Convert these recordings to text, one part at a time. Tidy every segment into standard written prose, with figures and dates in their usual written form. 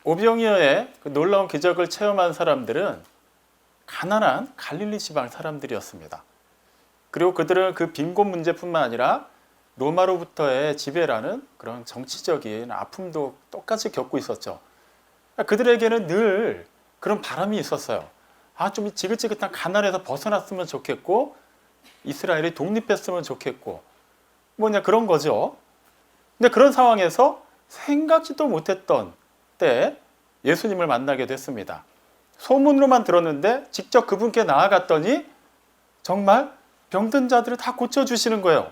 오병이어의 그 놀라운 기적을 체험한 사람들은 가난한 갈릴리 지방 사람들이었습니다. 그리고 그들은 그 빈곤 문제뿐만 아니라 로마로부터의 지배라는 그런 정치적인 아픔도 똑같이 겪고 있었죠. 그들에게는 늘 그런 바람이 있었어요. 좀 지긋지긋한 가난에서 벗어났으면 좋겠고 이스라엘이 독립했으면 좋겠고 그런 거죠. 근데 그런 상황에서 생각지도 못했던 때 예수님을 만나게 됐습니다. 소문으로만 들었는데 직접 그분께 나아갔더니 정말 병든 자들을 다 고쳐주시는 거예요.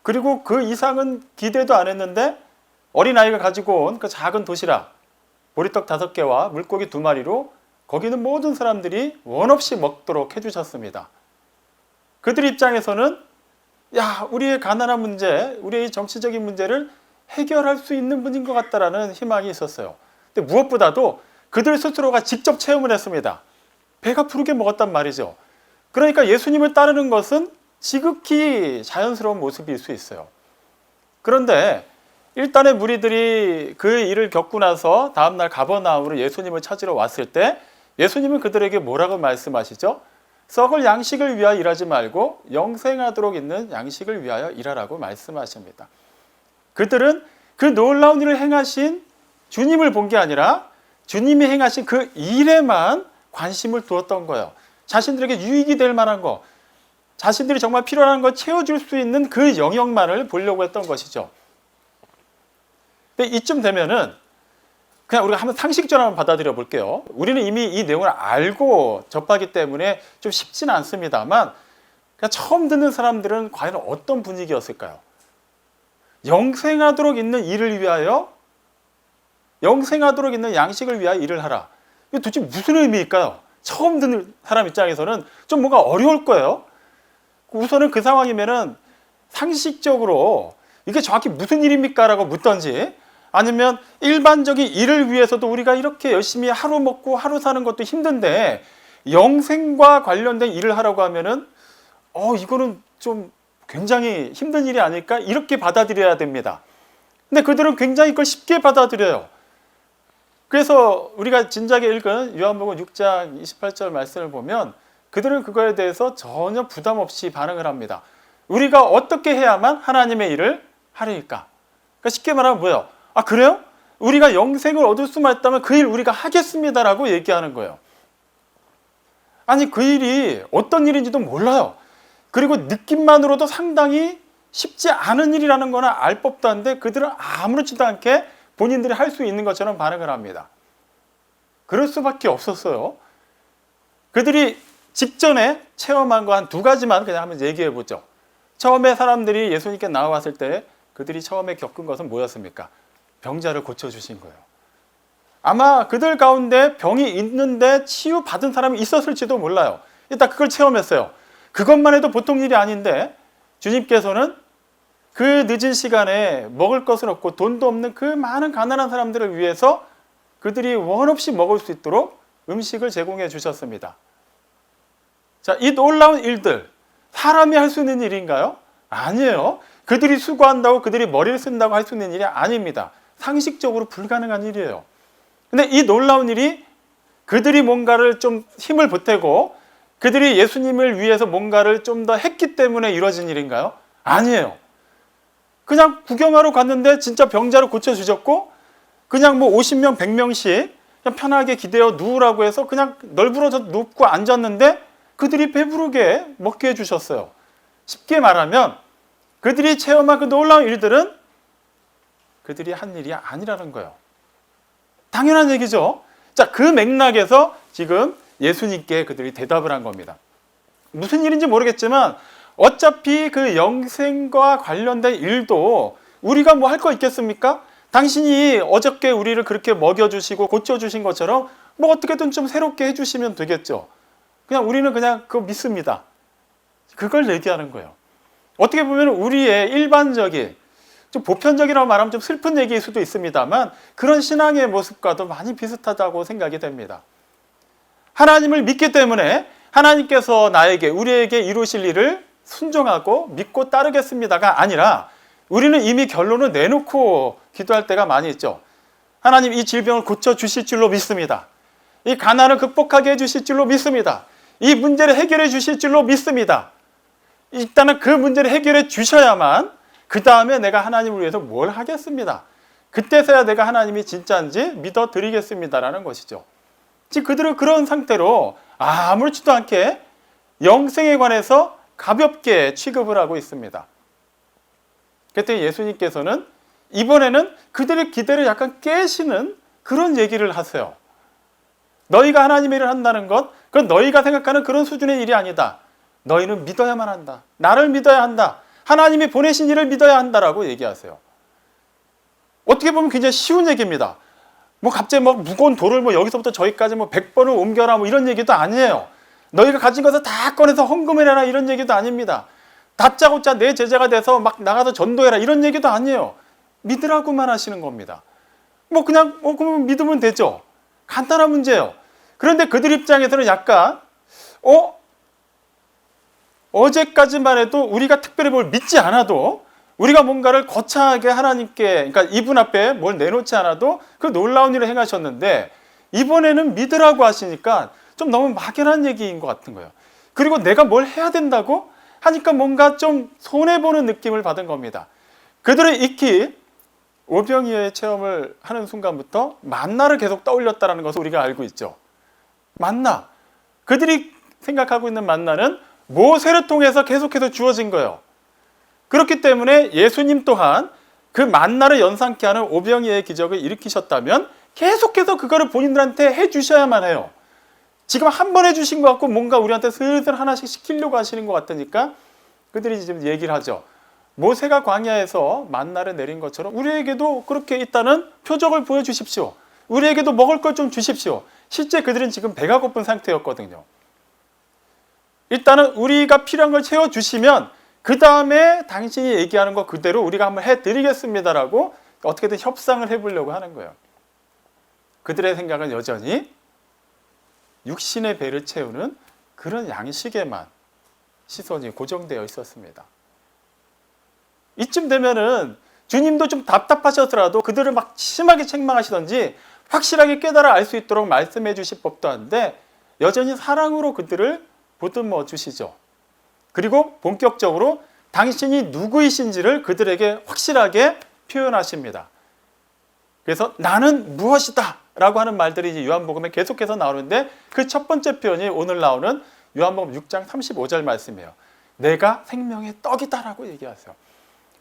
그리고 그 이상은 기대도 안 했는데 어린아이가 가지고 온 그 작은 도시락, 보리떡 5개와 물고기 2마리로 거기는 모든 사람들이 원없이 먹도록 해주셨습니다. 그들 입장에서는 우리의 가난한 문제, 우리의 정치적인 문제를 해결할 수 있는 분인 것 같다라는 희망이 있었어요. 근데 무엇보다도 그들 스스로가 직접 체험을 했습니다. 배가 부르게 먹었단 말이죠. 그러니까 예수님을 따르는 것은 지극히 자연스러운 모습일 수 있어요. 그런데 일단의 무리들이 그 일을 겪고 나서 다음날 가버나움으로 예수님을 찾으러 왔을 때 예수님은 그들에게 뭐라고 말씀하시죠? 썩을 양식을 위하여 일하지 말고 영생하도록 있는 양식을 위하여 일하라고 말씀하십니다. 그들은 그 놀라운 일을 행하신 주님을 본 게 아니라 주님이 행하신 그 일에만 관심을 두었던 거예요. 자신들에게 유익이 될 만한 거, 자신들이 정말 필요한 거 채워줄 수 있는 그 영역만을 보려고 했던 것이죠. 근데 이쯤 되면은 그냥 우리가 한번 상식적으로 한번 받아들여 볼게요. 우리는 이미 이 내용을 알고 접하기 때문에 좀 쉽지는 않습니다만 그냥 처음 듣는 사람들은 과연 어떤 분위기였을까요? 영생하도록 있는 일을 위하여, 영생하도록 있는 양식을 위하여 일을 하라. 이게 도대체 무슨 의미일까요? 처음 듣는 사람 입장에서는 좀 뭔가 어려울 거예요. 우선은 그 상황이면은 상식적으로 이게 정확히 무슨 일입니까? 라고 묻던지, 아니면 일반적인 일을 위해서도 우리가 이렇게 열심히 하루 먹고 하루 사는 것도 힘든데 영생과 관련된 일을 하라고 하면은 이거는 좀 굉장히 힘든 일이 아닐까? 이렇게 받아들여야 됩니다. 근데 그들은 굉장히 그걸 쉽게 받아들여요. 그래서 우리가 진작에 읽은 요한복음 6장 28절 말씀을 보면 그들은 그거에 대해서 전혀 부담 없이 반응을 합니다. 우리가 어떻게 해야만 하나님의 일을 하리까? 그러니까 쉽게 말하면 뭐예요? 그래요? 우리가 영생을 얻을 수만 있다면 그 일 우리가 하겠습니다라고 얘기하는 거예요. 아니, 그 일이 어떤 일인지도 몰라요. 그리고 느낌만으로도 상당히 쉽지 않은 일이라는 거나 알 법도 한데 그들은 아무렇지도 않게 본인들이 할 수 있는 것처럼 반응을 합니다. 그럴 수밖에 없었어요. 그들이 직전에 체험한 거 한 2가지만 그냥 한번 얘기해 보죠. 처음에 사람들이 예수님께 나와왔을 때 그들이 처음에 겪은 것은 뭐였습니까? 병자를 고쳐주신 거예요. 아마 그들 가운데 병이 있는데 치유받은 사람이 있었을지도 몰라요. 일단 그걸 체험했어요. 그것만 해도 보통 일이 아닌데 주님께서는 그 늦은 시간에 먹을 것은 없고 돈도 없는 그 많은 가난한 사람들을 위해서 그들이 원없이 먹을 수 있도록 음식을 제공해 주셨습니다. 자, 이 놀라운 일들, 사람이 할 수 있는 일인가요? 아니에요. 그들이 수고한다고 그들이 머리를 쓴다고 할 수 있는 일이 아닙니다. 상식적으로 불가능한 일이에요. 근데 이 놀라운 일이 그들이 뭔가를 좀 힘을 보태고 그들이 예수님을 위해서 뭔가를 좀 더 했기 때문에 이루어진 일인가요? 아니에요. 그냥 구경하러 갔는데 진짜 병자를 고쳐주셨고 그냥 50명, 100명씩 그냥 편하게 기대어 누우라고 해서 그냥 널브러져 눕고 앉았는데 그들이 배부르게 먹게 해주셨어요. 쉽게 말하면 그들이 체험한 그 놀라운 일들은 그들이 한 일이 아니라는 거예요. 당연한 얘기죠. 자, 그 맥락에서 지금 예수님께 그들이 대답을 한 겁니다. 무슨 일인지 모르겠지만 어차피 그 영생과 관련된 일도 우리가 뭐 할 거 있겠습니까? 당신이 어저께 우리를 그렇게 먹여주시고 고쳐주신 것처럼 뭐 어떻게든 좀 새롭게 해주시면 되겠죠. 그냥 우리는 그냥 그거 믿습니다. 그걸 얘기하는 거예요. 어떻게 보면 우리의 일반적인, 좀 보편적이라고 말하면 좀 슬픈 얘기일 수도 있습니다만 그런 신앙의 모습과도 많이 비슷하다고 생각이 됩니다. 하나님을 믿기 때문에 하나님께서 나에게, 우리에게 이루실 일을 순종하고 믿고 따르겠습니다가 아니라 우리는 이미 결론을 내놓고 기도할 때가 많이 있죠. 하나님 이 질병을 고쳐주실 줄로 믿습니다. 이 가난을 극복하게 해주실 줄로 믿습니다. 이 문제를 해결해 주실 줄로 믿습니다. 일단은 그 문제를 해결해 주셔야만 그 다음에 내가 하나님을 위해서 뭘 하겠습니다. 그때서야 내가 하나님이 진짜인지 믿어드리겠습니다라는 것이죠. 지금 그들은 그런 상태로 아무렇지도 않게 영생에 관해서 가볍게 취급을 하고 있습니다. 그때 예수님께서는 이번에는 그들의 기대를 약간 깨시는 그런 얘기를 하세요. 너희가 하나님의 일을 한다는 것, 그건 너희가 생각하는 그런 수준의 일이 아니다. 너희는 믿어야만 한다. 나를 믿어야 한다. 하나님이 보내신 일을 믿어야 한다라고 얘기하세요. 어떻게 보면 굉장히 쉬운 얘기입니다. 뭐 갑자기 뭐 무거운 돌을 뭐 여기서부터 저기까지 뭐 100번을 옮겨라 뭐 이런 얘기도 아니에요. 너희가 가진 것을 다 꺼내서 헌금을 해라 이런 얘기도 아닙니다. 다짜고짜 내 제자가 돼서 막 나가서 전도해라 이런 얘기도 아니에요. 믿으라고만 하시는 겁니다. 뭐 그냥 그러면 믿으면 되죠. 간단한 문제예요. 그런데 그들 입장에서는 약간 어제까지만 해도 우리가 특별히 뭘 믿지 않아도 우리가 뭔가를 거창하게 하나님께, 그러니까 이분 앞에 뭘 내놓지 않아도 그 놀라운 일을 행하셨는데 이번에는 믿으라고 하시니까 좀 너무 막연한 얘기인 것 같은 거예요. 그리고 내가 뭘 해야 된다고 하니까 뭔가 좀 손해보는 느낌을 받은 겁니다. 그들의 익히 오병이어의 체험을 하는 순간부터 만나를 계속 떠올렸다는 것을 우리가 알고 있죠. 만나. 그들이 생각하고 있는 만나는 모세를 통해서 계속해서 주어진 거예요. 그렇기 때문에 예수님 또한 그 만나를 연상케 하는 오병이어의 기적을 일으키셨다면 계속해서 그거를 본인들한테 해주셔야만 해요. 지금 한 번 해주신 것 같고 뭔가 우리한테 슬슬 하나씩 시키려고 하시는 것 같으니까 그들이 지금 얘기를 하죠. 모세가 광야에서 만나를 내린 것처럼 우리에게도 그렇게 있다는 표적을 보여주십시오. 우리에게도 먹을 걸 좀 주십시오. 실제 그들은 지금 배가 고픈 상태였거든요. 일단은 우리가 필요한 걸 채워주시면 그 다음에 당신이 얘기하는 거 그대로 우리가 한번 해드리겠습니다라고 어떻게든 협상을 해보려고 하는 거예요. 그들의 생각은 여전히 육신의 배를 채우는 그런 양식에만 시선이 고정되어 있었습니다. 이쯤 되면은 주님도 좀 답답하셨더라도 그들을 막 심하게 책망하시던지 확실하게 깨달아 알 수 있도록 말씀해 주실 법도 한데 여전히 사랑으로 그들을 보듬어 주시죠. 그리고 본격적으로 당신이 누구이신지를 그들에게 확실하게 표현하십니다. 그래서 나는 무엇이다 라고 하는 말들이 이제 요한복음에 계속해서 나오는데 그 첫 번째 표현이 오늘 나오는 요한복음 6장 35절 말씀이에요. 내가 생명의 떡이다 라고 얘기하세요.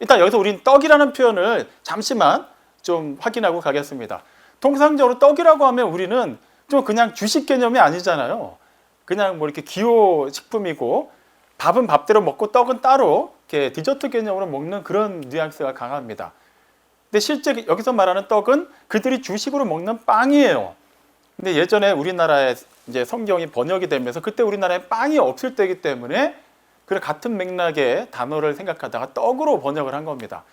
일단 여기서 우린 떡이라는 표현을 잠시만 좀 확인하고 가겠습니다. 통상적으로 떡이라고 하면 우리는 좀 그냥 주식 개념이 아니잖아요. 그냥 뭐 이렇게 기호 식품이고 밥은 밥대로 먹고 떡은 따로 이렇게 디저트 개념으로 먹는 그런 뉘앙스가 강합니다. 근데 실제 여기서 말하는 떡은 그들이 주식으로 먹는 빵이에요. 근데 예전에 우리나라에 이제 성경이 번역이 되면서 그때 우리나라에 빵이 없을 때이기 때문에 그 같은 맥락의 단어를 생각하다가 떡으로 번역을 한 겁니다.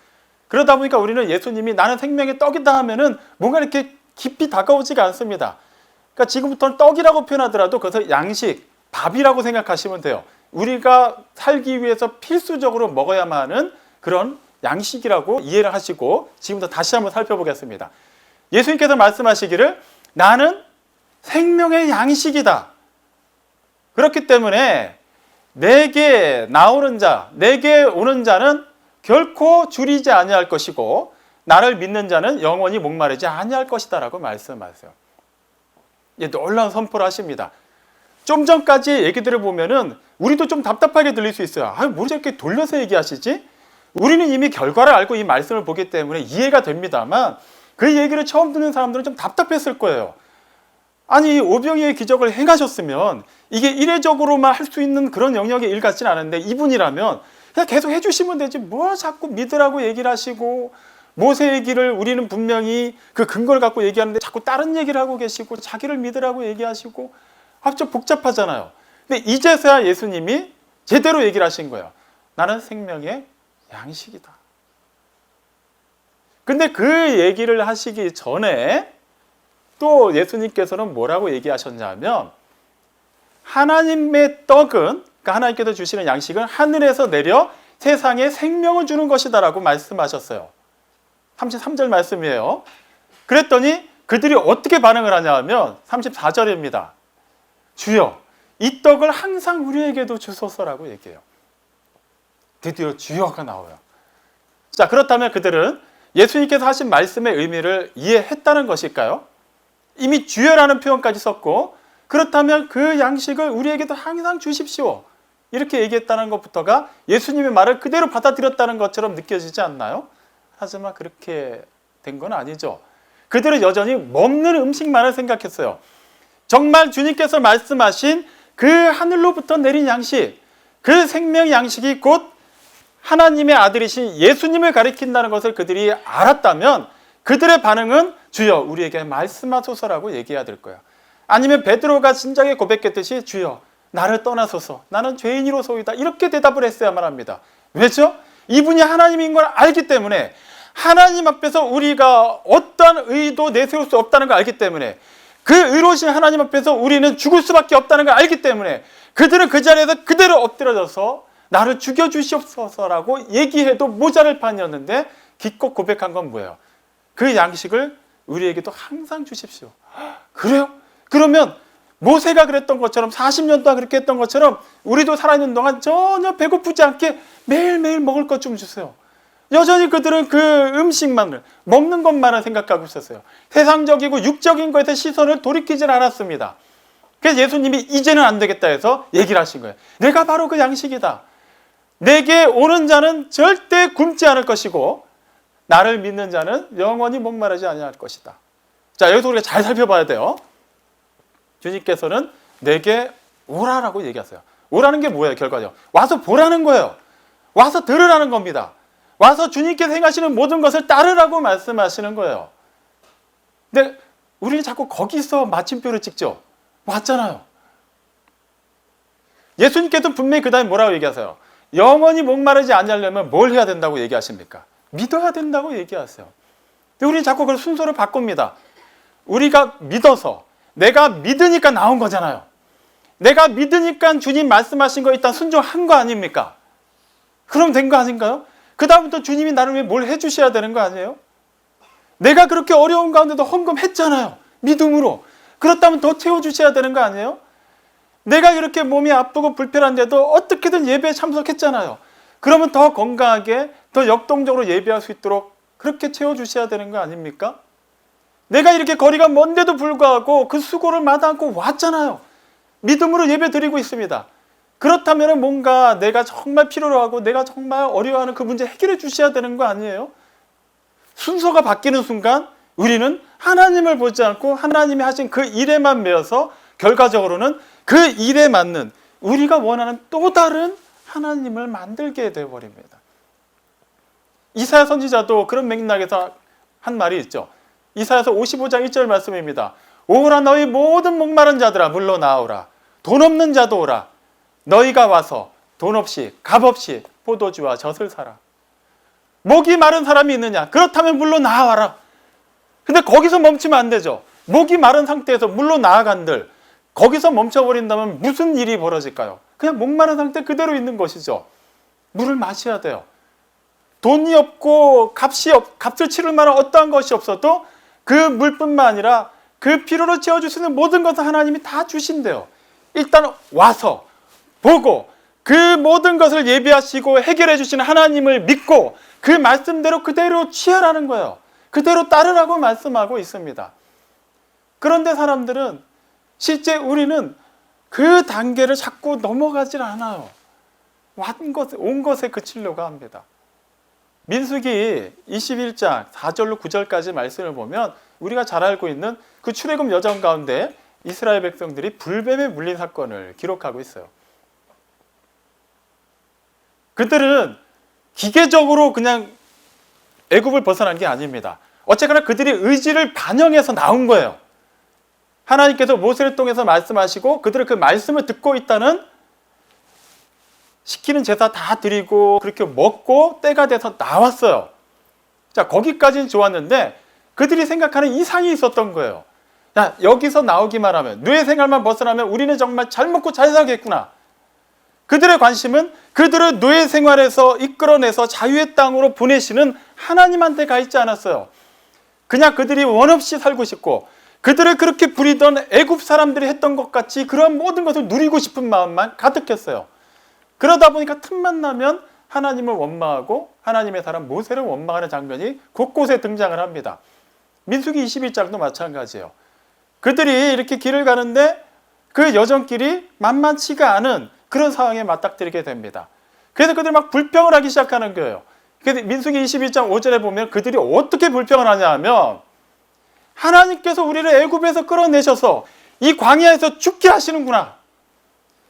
그러다 보니까 우리는 예수님이 나는 생명의 떡이다 하면은 뭔가 이렇게 깊이 다가오지가 않습니다. 그러니까 지금부터는 떡이라고 표현하더라도 그것을 양식, 밥이라고 생각하시면 돼요. 우리가 살기 위해서 필수적으로 먹어야만 하는 그런 양식이라고 이해를 하시고 지금부터 다시 한번 살펴보겠습니다. 예수님께서 말씀하시기를 나는 생명의 양식이다. 그렇기 때문에 내게 나오는 자, 내게 오는 자는 결코 줄이지 아니할 것이고 나를 믿는 자는 영원히 목마르지 아니할 것이다 라고 말씀하세요. 놀라운 선포를 하십니다. 좀 전까지 얘기들을 보면은 우리도 좀 답답하게 들릴 수 있어요. 뭐 이렇게 돌려서 얘기하시지? 우리는 이미 결과를 알고 이 말씀을 보기 때문에 이해가 됩니다만 그 얘기를 처음 듣는 사람들은 좀 답답했을 거예요. 아니 오병이어의 기적을 행하셨으면 이게 이례적으로만 할 수 있는 그런 영역의 일 같지는 않은데 이분이라면 그냥 계속 해주시면 되지 뭐 자꾸 믿으라고 얘기를 하시고 모세 얘기를 우리는 분명히 그 근거를 갖고 얘기하는데 자꾸 다른 얘기를 하고 계시고 자기를 믿으라고 얘기하시고 좀 복잡하잖아요. 근데 이제서야 예수님이 제대로 얘기를 하신 거예요. 나는 생명의 양식이다. 근데 그 얘기를 하시기 전에 또 예수님께서는 뭐라고 얘기하셨냐면 하나님의 떡은, 그러니까 하나님께서 주시는 양식은 하늘에서 내려 세상에 생명을 주는 것이다 라고 말씀하셨어요. 33절 말씀이에요. 그랬더니 그들이 어떻게 반응을 하냐 하면 34절입니다. 주여, 이 떡을 항상 우리에게도 주소서라고 얘기해요. 드디어 주여가 나와요. 자, 그렇다면 그들은 예수님께서 하신 말씀의 의미를 이해했다는 것일까요? 이미 주여라는 표현까지 썼고, 그렇다면 그 양식을 우리에게도 항상 주십시오, 이렇게 얘기했다는 것부터가 예수님의 말을 그대로 받아들였다는 것처럼 느껴지지 않나요? 하지만 그렇게 된 건 아니죠. 그들은 여전히 먹는 음식만을 생각했어요. 정말 주님께서 말씀하신 그 하늘로부터 내린 양식, 그 생명 양식이 곧 하나님의 아들이신 예수님을 가리킨다는 것을 그들이 알았다면 그들의 반응은 주여 우리에게 말씀하소서라고 얘기해야 될 거야. 아니면 베드로가 진작에 고백했듯이 주여 나를 떠나소서, 나는 죄인이로소이다, 이렇게 대답을 했어야만 합니다. 왜죠? 이분이 하나님인 걸 알기 때문에, 하나님 앞에서 우리가 어떠한 의도 내세울 수 없다는 걸 알기 때문에, 그 의로우신 하나님 앞에서 우리는 죽을 수밖에 없다는 걸 알기 때문에 그들은 그 자리에서 그대로 엎드려져서 나를 죽여주시옵소서라고 얘기해도 모자랄 판이었는데 기껏 고백한 건 뭐예요? 그 양식을 우리에게도 항상 주십시오. 그래요? 그러면 모세가 그랬던 것처럼 40년 동안 그렇게 했던 것처럼 우리도 살아있는 동안 전혀 배고프지 않게 매일매일 먹을 것 좀 주세요. 여전히 그들은 그 음식만을, 먹는 것만을 생각하고 있었어요. 세상적이고 육적인 것에 시선을 돌이키질 않았습니다. 그래서 예수님이 이제는 안 되겠다 해서 얘기를 하신 거예요. 내가 바로 그 양식이다. 내게 오는 자는 절대 굶지 않을 것이고 나를 믿는 자는 영원히 목마르지 아니할 것이다. 자, 여기서 우리가 잘 살펴봐야 돼요. 주님께서는 내게 오라라고 얘기하세요. 오라는 게 뭐예요? 결과죠. 와서 보라는 거예요. 와서 들으라는 겁니다. 와서 주님께서 행하시는 모든 것을 따르라고 말씀하시는 거예요. 근데 우리는 자꾸 거기서 마침표를 찍죠. 왔잖아요. 예수님께서는 분명히 그 다음에 뭐라고 얘기하세요? 영원히 목마르지 않으려면 뭘 해야 된다고 얘기하십니까? 믿어야 된다고 얘기하세요. 근데 우리는 자꾸 그 순서를 바꿉니다. 우리가 믿어서, 내가 믿으니까 나온 거잖아요. 내가 믿으니까 주님 말씀하신 거 일단 순종한 거 아닙니까? 그럼 된 거 아닌가요? 그 다음부터 주님이 나를 위해 뭘 해주셔야 되는 거 아니에요? 내가 그렇게 어려운 가운데도 헌금했잖아요. 믿음으로. 그렇다면 더 채워주셔야 되는 거 아니에요? 내가 이렇게 몸이 아프고 불편한데도 어떻게든 예배에 참석했잖아요. 그러면 더 건강하게, 더 역동적으로 예배할 수 있도록 그렇게 채워주셔야 되는 거 아닙니까? 내가 이렇게 거리가 먼데도 불구하고 그 수고를 마다 않고 왔잖아요. 믿음으로 예배 드리고 있습니다. 그렇다면 뭔가 내가 정말 필요로 하고 내가 정말 어려워하는 그 문제 해결해 주셔야 되는 거 아니에요? 순서가 바뀌는 순간 우리는 하나님을 보지 않고 하나님이 하신 그 일에만 매여서 결과적으로는 그 일에 맞는 우리가 원하는 또 다른 하나님을 만들게 되어버립니다. 이사야 선지자도 그런 맥락에서 한 말이 있죠. 이사야서 55장 1절 말씀입니다. 오라 너희 모든 목마른 자들아 물러 나오라. 돈 없는 자도 오라. 너희가 와서 돈 없이 값 없이 포도주와 젖을 사라. 목이 마른 사람이 있느냐? 그렇다면 물러 나와라. 근데 거기서 멈추면 안 되죠. 목이 마른 상태에서 물러 나아간들 거기서 멈춰버린다면 무슨 일이 벌어질까요? 그냥 목 마른 상태 그대로 있는 것이죠. 물을 마셔야 돼요. 돈이 없고 값을 치를 만한 어떠한 것이 없어도 그 물뿐만 아니라 그 필요로 채워줄 수 있는 모든 것을 하나님이 다 주신대요. 일단 와서 보고 그 모든 것을 예비하시고 해결해 주시는 하나님을 믿고 그 말씀대로 그대로 취하라는 거예요. 그대로 따르라고 말씀하고 있습니다. 그런데 사람들은 실제 우리는 그 단계를 자꾸 넘어가질 않아요. 온 것에 그치려고 합니다. 민수기 21장 4절로 9절까지 말씀을 보면 우리가 잘 알고 있는 그 출애굽 여정 가운데 이스라엘 백성들이 불뱀에 물린 사건을 기록하고 있어요. 그들은 기계적으로 그냥 애굽을 벗어난 게 아닙니다. 어쨌거나 그들이 의지를 반영해서 나온 거예요. 하나님께서 모세를 통해서 말씀하시고 그들은 그 말씀을 듣고 있다는 시키는 제사 다 드리고 그렇게 먹고 때가 돼서 나왔어요. 자, 거기까지는 좋았는데 그들이 생각하는 이상이 있었던 거예요. 야, 여기서 나오기만 하면, 노예 생활만 벗어나면 우리는 정말 잘 먹고 잘 살겠구나. 그들의 관심은 그들을 노예 생활에서 이끌어내서 자유의 땅으로 보내시는 하나님한테 가 있지 않았어요. 그냥 그들이 원 없이 살고 싶고 그들을 그렇게 부리던 애굽 사람들이 했던 것 같이 그런 모든 것을 누리고 싶은 마음만 가득했어요. 그러다 보니까 틈만 나면 하나님을 원망하고 하나님의 사람 모세를 원망하는 장면이 곳곳에 등장을 합니다. 민수기 21장도 마찬가지예요. 그들이 이렇게 길을 가는데 그 여정길이 만만치가 않은 그런 상황에 맞닥뜨리게 됩니다. 그래서 그들이 막 불평을 하기 시작하는 거예요. 그래서 민수기 21장 5절에 보면 그들이 어떻게 불평을 하냐 하면 하나님께서 우리를 애굽에서 끌어내셔서 이 광야에서 죽게 하시는구나.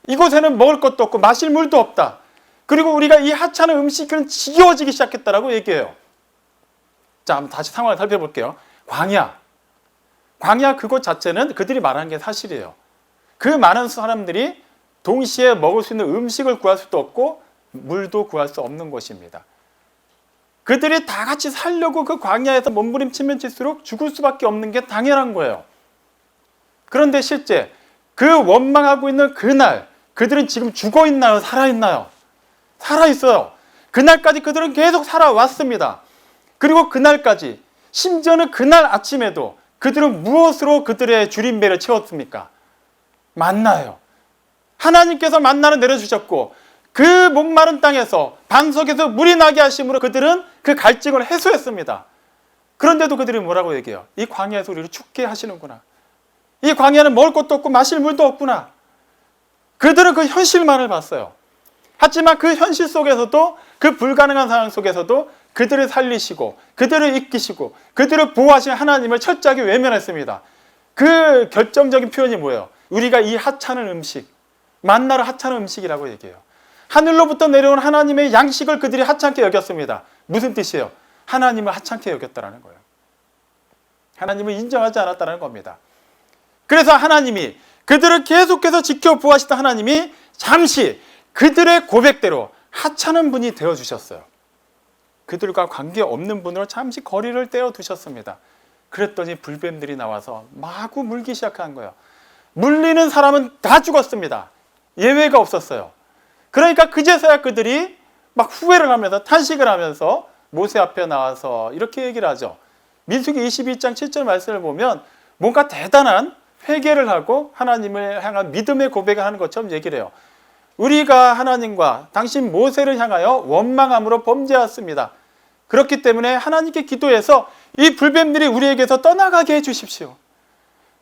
이곳에는 먹을 것도 없고 마실 물도 없다. 그리고 우리가 이 하찮은 음식은 지겨워지기 시작했다라고 얘기해요. 자, 한번 다시 상황을 살펴볼게요. 광야 그곳 자체는 그들이 말하는 게 사실이에요. 그 많은 사람들이 동시에 먹을 수 있는 음식을 구할 수도 없고 물도 구할 수 없는 곳입니다. 그들이 다 같이 살려고 그 광야에서 몸부림치면 칠수록 죽을 수밖에 없는 게 당연한 거예요. 그런데 실제 그 원망하고 있는 그날 그들은 지금 죽어 있나요? 살아 있나요? 살아 있어요. 그날까지 그들은 계속 살아왔습니다. 그리고 그날까지 심지어는 그날 아침에도 그들은 무엇으로 그들의 줄임배를 채웠습니까? 만나요. 하나님께서 만나를 내려주셨고 그 목마른 땅에서 반석에서 물이 나게 하심으로 그들은 그 갈증을 해소했습니다. 그런데도 그들이 뭐라고 얘기해요? 이 광야에서 우리를 죽게 하시는구나. 이 광야는 먹을 것도 없고 마실 물도 없구나. 그들은 그 현실만을 봤어요. 하지만 그 현실 속에서도 그 불가능한 상황 속에서도 그들을 살리시고 그들을 이끄시고 그들을 보호하신 하나님을 철저하게 외면했습니다. 그 결정적인 표현이 뭐예요? 우리가 이 하찮은 음식, 만나를 하찮은 음식이라고 얘기해요. 하늘로부터 내려온 하나님의 양식을 그들이 하찮게 여겼습니다. 무슨 뜻이에요? 하나님을 하찮게 여겼다라는 거예요. 하나님을 인정하지 않았다는 겁니다. 그래서 하나님이 그들을 계속해서 지켜 보호하시던 하나님이 잠시 그들의 고백대로 하찮은 분이 되어주셨어요. 그들과 관계없는 분으로 잠시 거리를 떼어두셨습니다. 그랬더니 불뱀들이 나와서 마구 물기 시작한 거예요. 물리는 사람은 다 죽었습니다. 예외가 없었어요. 그러니까 그제서야 그들이 막 후회를 하면서 탄식을 하면서 모세 앞에 나와서 이렇게 얘기를 하죠. 민수기 22장 7절 말씀을 보면 뭔가 대단한 회개를 하고 하나님을 향한 믿음의 고백을 하는 것처럼 얘기를 해요. 우리가 하나님과 당신 모세를 향하여 원망함으로 범죄했습니다. 그렇기 때문에 하나님께 기도해서 이 불뱀들이 우리에게서 떠나가게 해주십시오.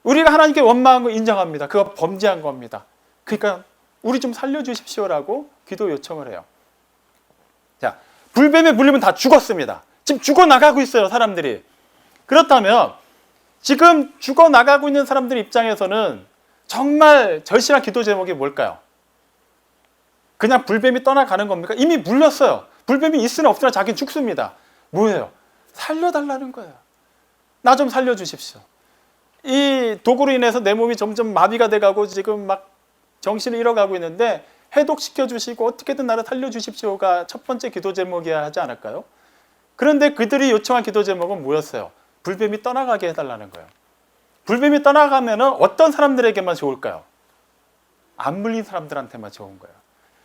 우리가 하나님께 원망한 거 인정합니다. 그거 범죄한 겁니다. 그러니까 우리 좀 살려주십시오라고 기도 요청을 해요. 자, 불뱀에 물리면 다 죽었습니다. 지금 죽어나가고 있어요, 사람들이. 그렇다면 지금 죽어나가고 있는 사람들 입장에서는 정말 절실한 기도 제목이 뭘까요? 그냥 불뱀이 떠나가는 겁니까? 이미 물렸어요. 불뱀이 있으나 없으나 자기는 죽습니다. 뭐예요? 살려달라는 거예요. 나 좀 살려주십시오. 이 독으로 인해서 내 몸이 점점 마비가 돼가고 지금 막 정신을 잃어가고 있는데 해독시켜 주시고 어떻게든 나를 살려주십시오가 첫 번째 기도 제목이어야 하지 않을까요? 그런데 그들이 요청한 기도 제목은 뭐였어요? 불뱀이 떠나가게 해달라는 거예요. 불뱀이 떠나가면 어떤 사람들에게만 좋을까요? 안 물린 사람들한테만 좋은 거예요.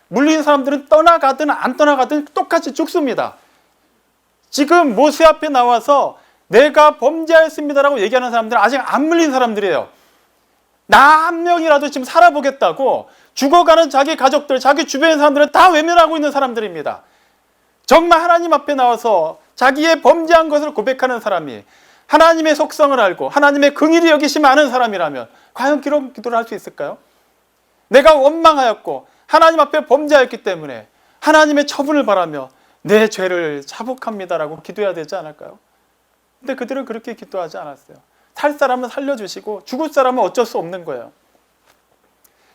물린 사람들은 떠나가든 안 떠나가든 똑같이 죽습니다. 지금 모세 앞에 나와서 내가 범죄하였습니다라고 얘기하는 사람들은 아직 안 물린 사람들이에요. 나 한 명이라도 지금 살아보겠다고 죽어가는 자기 가족들, 자기 주변의 사람들은 다 외면하고 있는 사람들입니다. 정말 하나님 앞에 나와서 자기의 범죄한 것을 고백하는 사람이 하나님의 속성을 알고 하나님의 긍휼히 여기심 아는 사람이라면 과연 그런 기도를 할 수 있을까요? 내가 원망하였고 하나님 앞에 범죄하였기 때문에 하나님의 처분을 바라며 내 죄를 자복합니다라고 기도해야 되지 않을까요? 근데 그들은 그렇게 기도하지 않았어요. 살 사람은 살려주시고 죽을 사람은 어쩔 수 없는 거예요.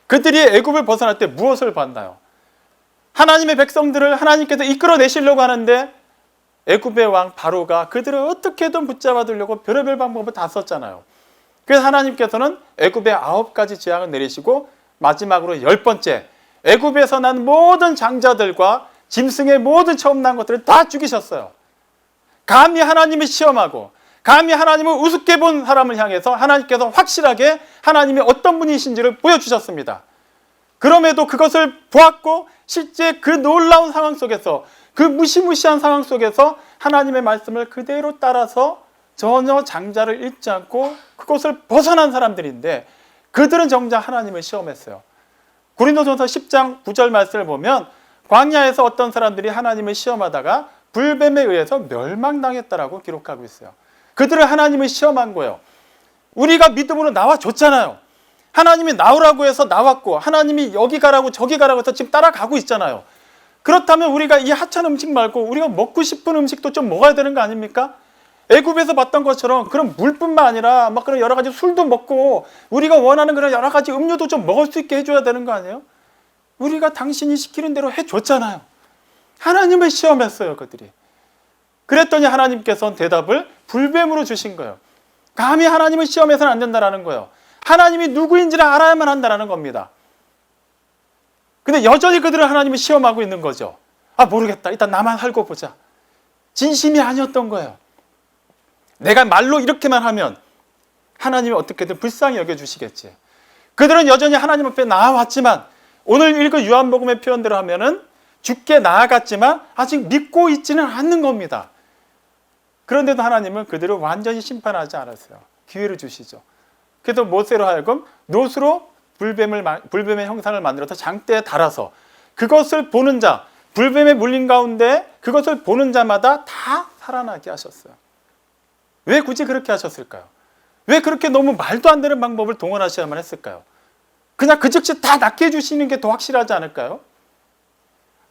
그들이 애굽을 벗어날 때 무엇을 봤나요? 하나님의 백성들을 하나님께서 이끌어내시려고 하는데 애굽의 왕 바로가 그들을 어떻게든 붙잡아두려고 별의별 방법을 다 썼잖아요. 그래서 하나님께서는 애굽의 9가지 재앙을 내리시고 마지막으로 10번째 애굽에서 난 모든 장자들과 짐승의 모든 처음 난 것들을 다 죽이셨어요. 감히 하나님을 시험하고 감히 하나님을 우습게 본 사람을 향해서 하나님께서 확실하게 하나님이 어떤 분이신지를 보여주셨습니다. 그럼에도 그것을 보았고 실제 그 놀라운 상황 속에서 그 무시무시한 상황 속에서 하나님의 말씀을 그대로 따라서 전혀 장자를 잃지 않고 그것을 벗어난 사람들인데 그들은 정작 하나님을 시험했어요. 고린도전서 10장 9절 말씀을 보면 광야에서 어떤 사람들이 하나님을 시험하다가 불뱀에 의해서 멸망당했다라고 기록하고 있어요. 그들은 하나님을 시험한 거예요. 우리가 믿음으로 나와줬잖아요. 하나님이 나오라고 해서 나왔고 하나님이 여기 가라고 저기 가라고 해서 지금 따라가고 있잖아요. 그렇다면 우리가 이 하찮은 음식 말고 우리가 먹고 싶은 음식도 좀 먹어야 되는 거 아닙니까? 애굽에서 봤던 것처럼 그런 물뿐만 아니라 막 그런 여러 가지 술도 먹고 우리가 원하는 그런 여러 가지 음료도 좀 먹을 수 있게 해줘야 되는 거 아니에요? 우리가 당신이 시키는 대로 해줬잖아요. 하나님을 시험했어요, 그들이. 그랬더니 하나님께서는 대답을 불뱀으로 주신 거예요. 감히 하나님을 시험해서는 안 된다는 거예요. 하나님이 누구인지를 알아야만 한다는 겁니다. 근데 여전히 그들은 하나님을 시험하고 있는 거죠. 아, 모르겠다. 일단 나만 살고 보자. 진심이 아니었던 거예요. 내가 말로 이렇게만 하면 하나님이 어떻게든 불쌍히 여겨주시겠지. 그들은 여전히 하나님 앞에 나아왔지만 오늘 읽은 요한복음의 표현대로 하면은 죽게 나아갔지만 아직 믿고 있지는 않는 겁니다. 그런데도 하나님은 그들을 완전히 심판하지 않았어요. 기회를 주시죠. 그래서 모세로 하여금 노수로 불뱀의 형상을 만들어서 장대에 달아서 그것을 보는 자, 불뱀에 물린 가운데 그것을 보는 자마다 다 살아나게 하셨어요. 왜 굳이 그렇게 하셨을까요? 왜 그렇게 너무 말도 안 되는 방법을 동원하셔야만 했을까요? 그냥 그 즉시 다 낫게 해주시는 게 더 확실하지 않을까요?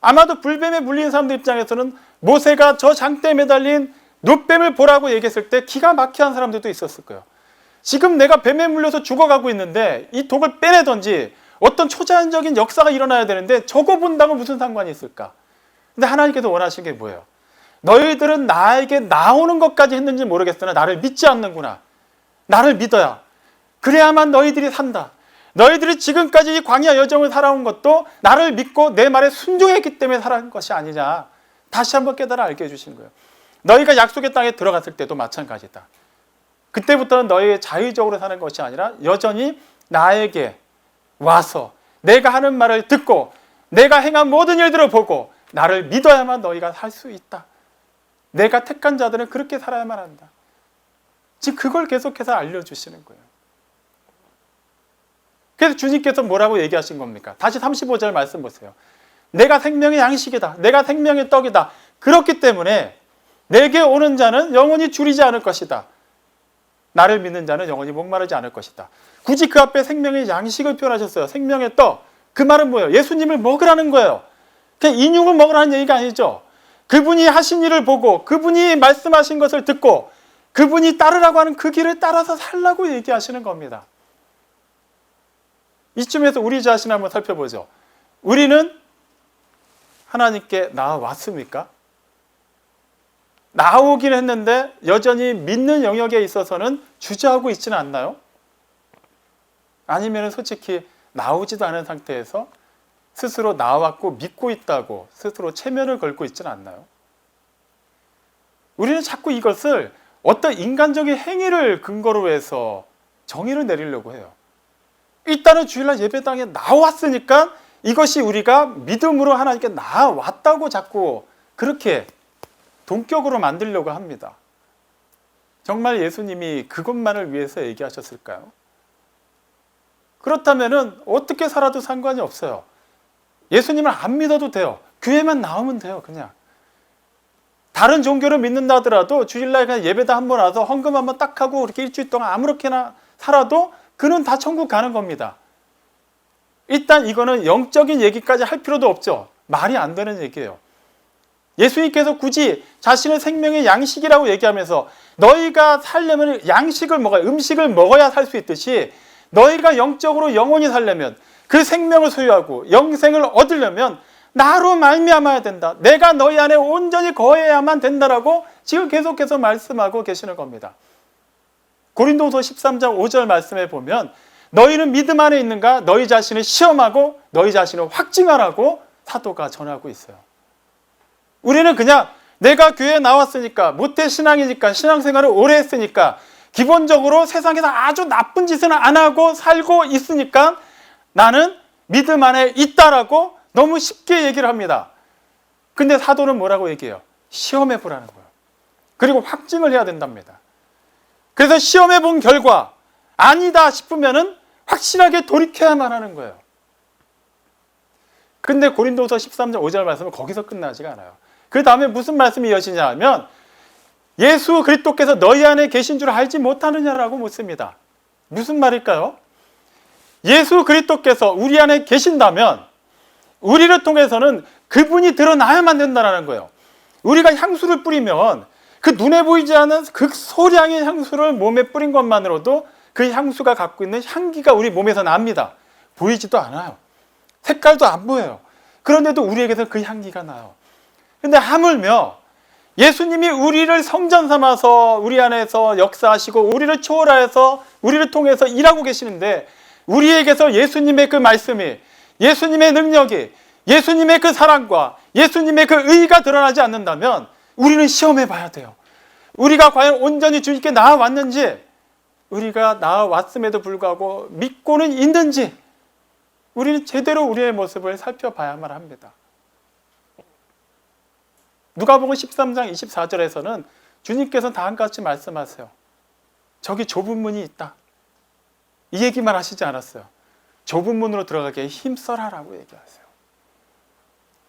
아마도 불뱀에 물린 사람들 입장에서는 모세가 저 장대에 매달린 놋뱀을 보라고 얘기했을 때 기가 막혀 한 사람들도 있었을 거예요. 지금 내가 뱀에 물려서 죽어가고 있는데 이 독을 빼내든지 어떤 초자연적인 역사가 일어나야 되는데 저거 본다고 무슨 상관이 있을까? 근데 하나님께서 원하시는 게 뭐예요? 너희들은 나에게 나오는 것까지 했는지 모르겠으나 나를 믿지 않는구나. 나를 믿어야. 그래야만 너희들이 산다. 너희들이 지금까지 이 광야 여정을 살아온 것도 나를 믿고 내 말에 순종했기 때문에 살아온 것이 아니냐. 다시 한번 깨달아 알게 해주시는 거예요. 너희가 약속의 땅에 들어갔을 때도 마찬가지다. 그때부터는 너희 자의적으로 사는 것이 아니라 여전히 나에게 와서 내가 하는 말을 듣고 내가 행한 모든 일들을 보고 나를 믿어야만 너희가 살 수 있다. 내가 택한 자들은 그렇게 살아야만 한다. 지금 그걸 계속해서 알려주시는 거예요. 그래서 주님께서 뭐라고 얘기하신 겁니까? 다시 35절 말씀 보세요. 내가 생명의 양식이다. 내가 생명의 떡이다. 그렇기 때문에 내게 오는 자는 영원히 줄이지 않을 것이다. 나를 믿는 자는 영원히 목마르지 않을 것이다. 굳이 그 앞에 생명의 양식을 표현하셨어요. 생명의 떡. 그 말은 뭐예요? 예수님을 먹으라는 거예요. 그냥 인육을 먹으라는 얘기가 아니죠. 그분이 하신 일을 보고 그분이 말씀하신 것을 듣고 그분이 따르라고 하는 그 길을 따라서 살라고 얘기하시는 겁니다. 이쯤에서 우리 자신을 한번 살펴보죠. 우리는 하나님께 나아왔습니까? 나오긴 했는데 여전히 믿는 영역에 있어서는 주저하고 있지는 않나요? 아니면 솔직히 나오지도 않은 상태에서 스스로 나왔고 믿고 있다고 스스로 체면을 걸고 있지는 않나요? 우리는 자꾸 이것을 어떤 인간적인 행위를 근거로 해서 정의를 내리려고 해요. 일단은 주일날 예배당에 나왔으니까 이것이 우리가 믿음으로 하나님께 나왔다고 자꾸 그렇게 동격으로 만들려고 합니다. 정말 예수님이 그것만을 위해서 얘기하셨을까요? 그렇다면 어떻게 살아도 상관이 없어요. 예수님을 안 믿어도 돼요. 교회만 나오면 돼요. 그냥. 다른 종교를 믿는다 하더라도 주일날 그냥 예배당 한번 와서 헌금 한번 딱 하고 이렇게 일주일 동안 아무렇게나 살아도 그는 다 천국 가는 겁니다. 일단 이거는 영적인 얘기까지 할 필요도 없죠. 말이 안 되는 얘기예요. 예수님께서 굳이 자신의 생명의 양식이라고 얘기하면서 너희가 살려면 양식을 먹어야, 음식을 먹어야 살 수 있듯이 너희가 영적으로 영원히 살려면 그 생명을 소유하고 영생을 얻으려면 나로 말미암아야 된다. 내가 너희 안에 온전히 거해야만 된다라고 지금 계속해서 말씀하고 계시는 겁니다. 고린도서 13장 5절 말씀에 보면 너희는 믿음 안에 있는가? 너희 자신을 시험하고 너희 자신을 확증하라고 사도가 전하고 있어요. 우리는 그냥 내가 교회에 나왔으니까 모태신앙이니까 신앙생활을 오래 했으니까 기본적으로 세상에서 아주 나쁜 짓은 안 하고 살고 있으니까 나는 믿음 안에 있다라고 너무 쉽게 얘기를 합니다. 근데 사도는 뭐라고 얘기해요? 시험해 보라는 거예요. 그리고 확증을 해야 된답니다. 그래서 시험해 본 결과 아니다 싶으면은 확실하게 돌이켜야만 하는 거예요. 근데 고린도서 13장 5절 말씀은 거기서 끝나지가 않아요. 그 다음에 무슨 말씀이 이어지냐 하면 예수 그리스도께서 너희 안에 계신 줄 알지 못하느냐라고 묻습니다. 무슨 말일까요? 예수 그리스도께서 우리 안에 계신다면 우리를 통해서는 그분이 드러나야만 된다는 거예요. 우리가 향수를 뿌리면 그 눈에 보이지 않은 극소량의 향수를 몸에 뿌린 것만으로도 그 향수가 갖고 있는 향기가 우리 몸에서 납니다. 보이지도 않아요. 색깔도 안 보여요. 그런데도 우리에게서 그 향기가 나요. 근데 하물며 예수님이 우리를 성전 삼아서 우리 안에서 역사하시고 우리를 초월하여서 우리를 통해서 일하고 계시는데 우리에게서 예수님의 그 말씀이, 예수님의 능력이, 예수님의 그 사랑과 예수님의 그 의의가 드러나지 않는다면 우리는 시험해 봐야 돼요. 우리가 과연 온전히 주님께 나아왔는지, 우리가 나아왔음에도 불구하고 믿고는 있는지 우리는 제대로 우리의 모습을 살펴봐야만 합니다. 누가복음 13장 24절에서는 주님께서 다음같이 말씀하세요. 저기 좁은 문이 있다. 이 얘기만 하시지 않았어요. 좁은 문으로 들어가기에 힘써라라고 얘기하세요.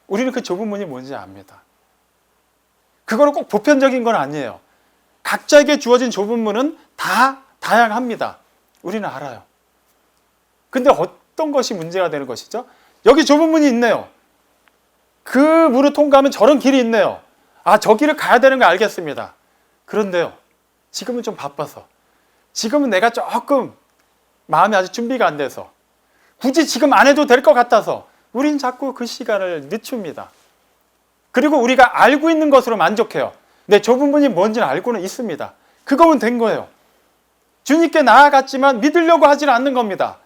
우리는 그 좁은 문이 뭔지 압니다. 그거는 꼭 보편적인 건 아니에요. 각자에게 주어진 좁은 문은 다 다양합니다. 우리는 알아요. 근데 어떤 것이 문제가 되는 것이죠? 여기 좁은 문이 있네요. 그 문을 통과하면 저런 길이 있네요. 아, 저 길을 가야 되는 거 알겠습니다. 그런데요, 지금은 좀 바빠서, 지금은 내가 조금 마음이 아직 준비가 안 돼서, 굳이 지금 안 해도 될 것 같아서 우린 자꾸 그 시간을 늦춥니다. 그리고 우리가 알고 있는 것으로 만족해요. 내 좁은 문이 뭔지는 알고는 있습니다. 그거면 된 거예요. 주님께 나아갔지만 믿으려고 하지는 않는 겁니다.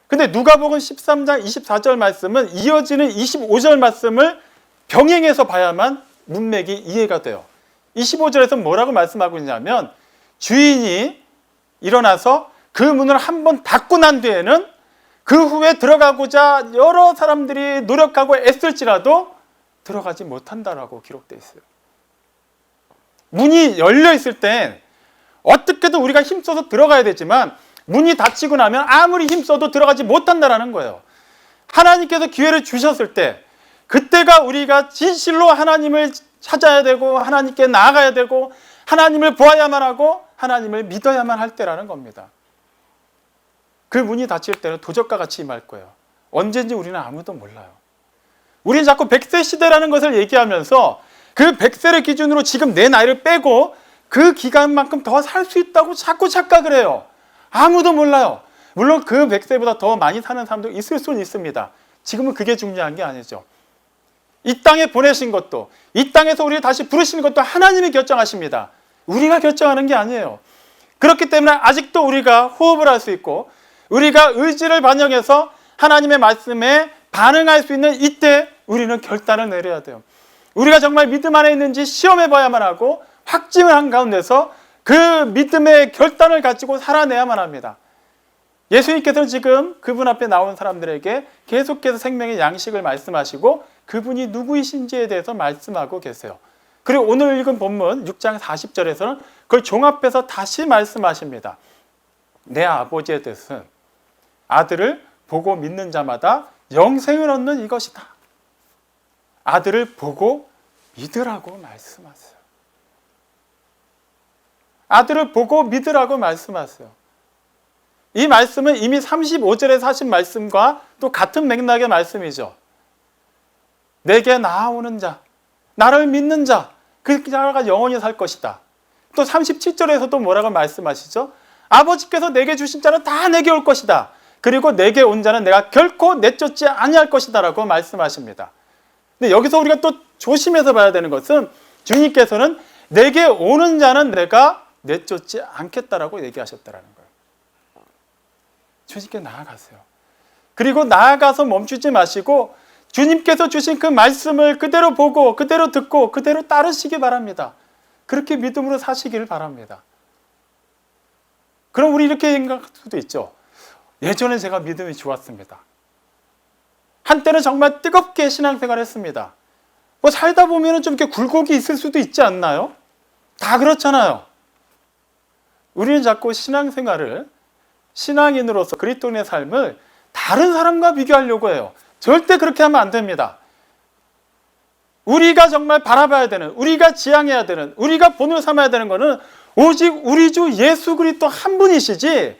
근데 누가복음 13장 24절 말씀은 이어지는 25절 말씀을 병행해서 봐야만 문맥이 이해가 돼요. 25절에서 뭐라고 말씀하고 있냐면 주인이 일어나서 그 문을 한번 닫고 난 뒤에는 그 후에 들어가고자 여러 사람들이 노력하고 애쓸지라도 들어가지 못한다라고 기록되어 있어요. 문이 열려 있을 땐 어떻게든 우리가 힘써서 들어가야 되지만 문이 닫히고 나면 아무리 힘써도 들어가지 못한다라는 거예요. 하나님께서 기회를 주셨을 때 그때가 우리가 진실로 하나님을 찾아야 되고 하나님께 나아가야 되고 하나님을 보아야만 하고 하나님을 믿어야만 할 때라는 겁니다. 그 문이 닫힐 때는 도적과 같이 임할 거예요. 언제인지 우리는 아무도 몰라요. 우리는 자꾸 100세 시대라는 것을 얘기하면서 그 100세를 기준으로 지금 내 나이를 빼고 그 기간만큼 더 살 수 있다고 자꾸 착각을 해요. 아무도 몰라요. 물론 그 100세보다 더 많이 사는 사람도 있을 수는 있습니다. 지금은 그게 중요한 게 아니죠. 이 땅에 보내신 것도, 이 땅에서 우리를 다시 부르시는 것도 하나님이 결정하십니다. 우리가 결정하는 게 아니에요. 그렇기 때문에 아직도 우리가 호흡을 할 수 있고 우리가 의지를 반영해서 하나님의 말씀에 반응할 수 있는 이때 우리는 결단을 내려야 돼요. 우리가 정말 믿음 안에 있는지 시험해 봐야만 하고 확증을 한 가운데서 그 믿음의 결단을 가지고 살아내야만 합니다. 예수님께서는 지금 그분 앞에 나온 사람들에게 계속해서 생명의 양식을 말씀하시고 그분이 누구이신지에 대해서 말씀하고 계세요. 그리고 오늘 읽은 본문 6장 40절에서는 그걸 종합해서 다시 말씀하십니다. 내 아버지의 뜻은 아들을 보고 믿는 자마다 영생을 얻는 이것이다. 아들을 보고 믿으라고 말씀하세요. 아들을 보고 믿으라고 말씀하세요. 이 말씀은 이미 35절에서 하신 말씀과 또 같은 맥락의 말씀이죠. 내게 나아오는 자, 나를 믿는 자, 그 자가 영원히 살 것이다. 또 37절에서도 뭐라고 말씀하시죠? 아버지께서 내게 주신 자는 다 내게 올 것이다. 그리고 내게 온 자는 내가 결코 내쫓지 아니할 것이다 라고 말씀하십니다. 근데 여기서 우리가 또 조심해서 봐야 되는 것은 주님께서는 내게 오는 자는 내가 내쫓지 않겠다라고 얘기하셨다라는 거예요. 주님께 나아가세요. 그리고 나아가서 멈추지 마시고 주님께서 주신 그 말씀을 그대로 보고 그대로 듣고 그대로 따르시기 바랍니다. 그렇게 믿음으로 사시기를 바랍니다. 그럼 우리 이렇게 생각할 수도 있죠. 예전에 제가 믿음이 좋았습니다. 한때는 정말 뜨겁게 신앙생활을 했습니다. 뭐 살다 보면 좀 이렇게 굴곡이 있을 수도 있지 않나요? 다 그렇잖아요. 우리는 자꾸 신앙생활을, 신앙인으로서 그리스도인의 삶을 다른 사람과 비교하려고 해요. 절대 그렇게 하면 안 됩니다. 우리가 정말 바라봐야 되는, 우리가 지향해야 되는, 우리가 본을 삼아야 되는 것은 오직 우리 주 예수 그리스도 한 분이시지,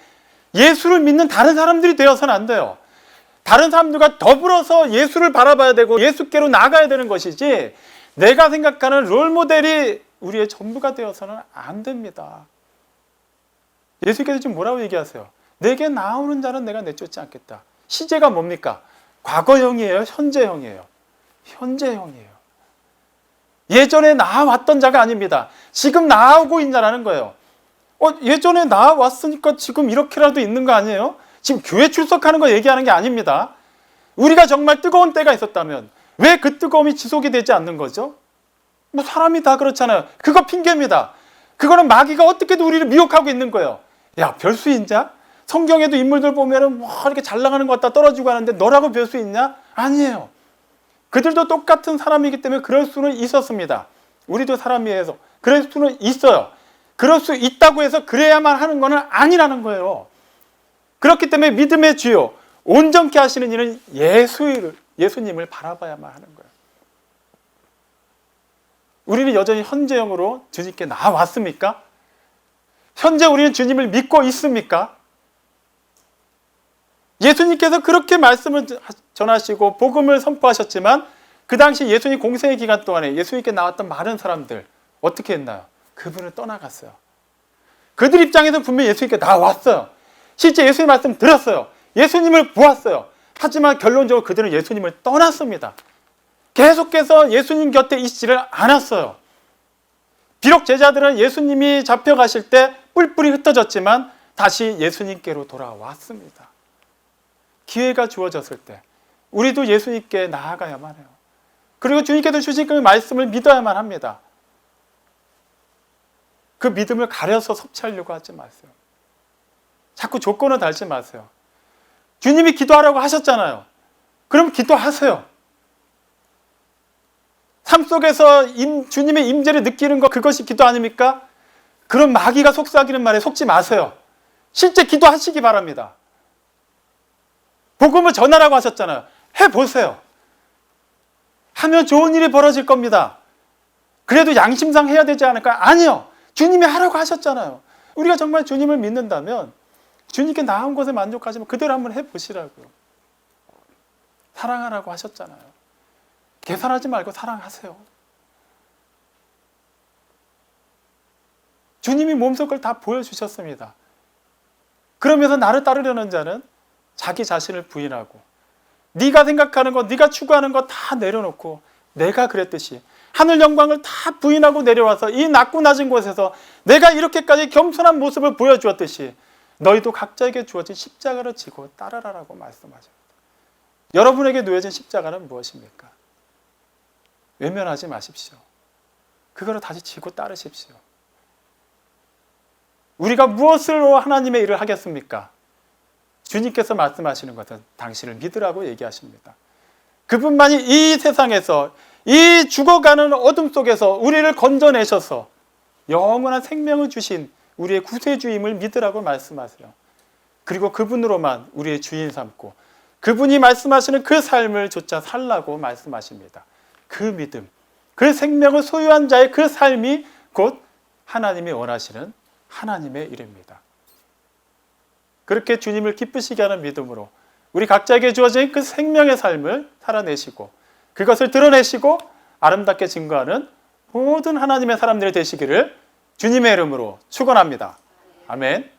예수를 믿는 다른 사람들이 되어서는 안 돼요. 다른 사람들과 더불어서 예수를 바라봐야 되고 예수께로 나아가야 되는 것이지, 내가 생각하는 롤모델이 우리의 전부가 되어서는 안 됩니다. 예수께서 지금 뭐라고 얘기하세요? 내게 나오는 자는 내가 내쫓지 않겠다. 시제가 뭡니까? 과거형이에요? 현재형이에요? 현재형이에요. 예전에 나아왔던 자가 아닙니다. 지금 나아오고 있냐라는 거예요. 예전에 나아왔으니까 지금 이렇게라도 있는 거 아니에요? 지금 교회 출석하는 거 얘기하는 게 아닙니다. 우리가 정말 뜨거운 때가 있었다면 왜 그 뜨거움이 지속이 되지 않는 거죠? 뭐 사람이 다 그렇잖아요. 그거 핑계입니다. 그거는 마귀가 어떻게든 우리를 미혹하고 있는 거예요. 야, 별수인자? 성경에도 인물들 보면은 뭐 이렇게 잘 나가는 것 같다 떨어지고 하는데 너라고 별수 있냐? 아니에요. 그들도 똑같은 사람이기 때문에 그럴 수는 있었습니다. 우리도 사람이어서 그럴 수는 있어요. 그럴 수 있다고 해서 그래야만 하는 것은 아니라는 거예요. 그렇기 때문에 믿음의 주요, 온전케 하시는 이는 예수님을 바라봐야만 하는 거예요. 우리는 여전히 현재형으로 주님께 나왔습니까? 현재 우리는 주님을 믿고 있습니까? 예수님께서 그렇게 말씀을 전하시고 복음을 선포하셨지만 그 당시 예수님 공생의 기간 동안에 예수님께 나왔던 많은 사람들 어떻게 했나요? 그분을 떠나갔어요. 그들 입장에서 분명히 예수님께 나왔어요. 실제 예수님 말씀 들었어요. 예수님을 보았어요. 하지만 결론적으로 그들은 예수님을 떠났습니다. 계속해서 예수님 곁에 있지를 않았어요. 비록 제자들은 예수님이 잡혀가실 때 뿔뿔이 흩어졌지만 다시 예수님께로 돌아왔습니다. 기회가 주어졌을 때 우리도 예수님께 나아가야만 해요. 그리고 주님께서 주신 그 말씀을 믿어야만 합니다. 그 믿음을 가려서 섭취하려고 하지 마세요. 자꾸 조건을 달지 마세요. 주님이 기도하라고 하셨잖아요. 그럼 기도하세요. 삶 속에서 주님의 임재를 느끼는 것, 그것이 기도 아닙니까? 그런 마귀가 속삭이는 말에 속지 마세요. 실제 기도하시기 바랍니다. 복음을 전하라고 하셨잖아요. 해보세요. 하면 좋은 일이 벌어질 겁니다. 그래도 양심상 해야 되지 않을까? 아니요. 주님이 하라고 하셨잖아요. 우리가 정말 주님을 믿는다면 주님께 나온 것에 만족하지만 그대로 한번 해보시라고요. 사랑하라고 하셨잖아요. 계산하지 말고 사랑하세요. 주님이 몸소 그걸 다 보여주셨습니다. 그러면서 나를 따르려는 자는 자기 자신을 부인하고 네가 생각하는 것, 네가 추구하는 것 다 내려놓고 내가 그랬듯이 하늘 영광을 다 부인하고 내려와서 이 낮고 낮은 곳에서 내가 이렇게까지 겸손한 모습을 보여주었듯이 너희도 각자에게 주어진 십자가를 지고 따르라라고 말씀하십니다. 여러분에게 놓여진 십자가는 무엇입니까? 외면하지 마십시오. 그거를 다시 지고 따르십시오. 우리가 무엇으로 하나님의 일을 하겠습니까? 주님께서 말씀하시는 것은 당신을 믿으라고 얘기하십니다. 그분만이 이 세상에서 이 죽어가는 어둠 속에서 우리를 건져내셔서 영원한 생명을 주신 우리의 구세주임을 믿으라고 말씀하세요. 그리고 그분으로만 우리의 주인 삼고 그분이 말씀하시는 그 삶을 조차 살라고 말씀하십니다. 그 믿음, 그 생명을 소유한 자의 그 삶이 곧 하나님이 원하시는 하나님의 일입니다. 그렇게 주님을 기쁘시게 하는 믿음으로 우리 각자에게 주어진 그 생명의 삶을 살아내시고 그것을 드러내시고 아름답게 증거하는 모든 하나님의 사람들이 되시기를 주님의 이름으로 축원합니다. 아멘.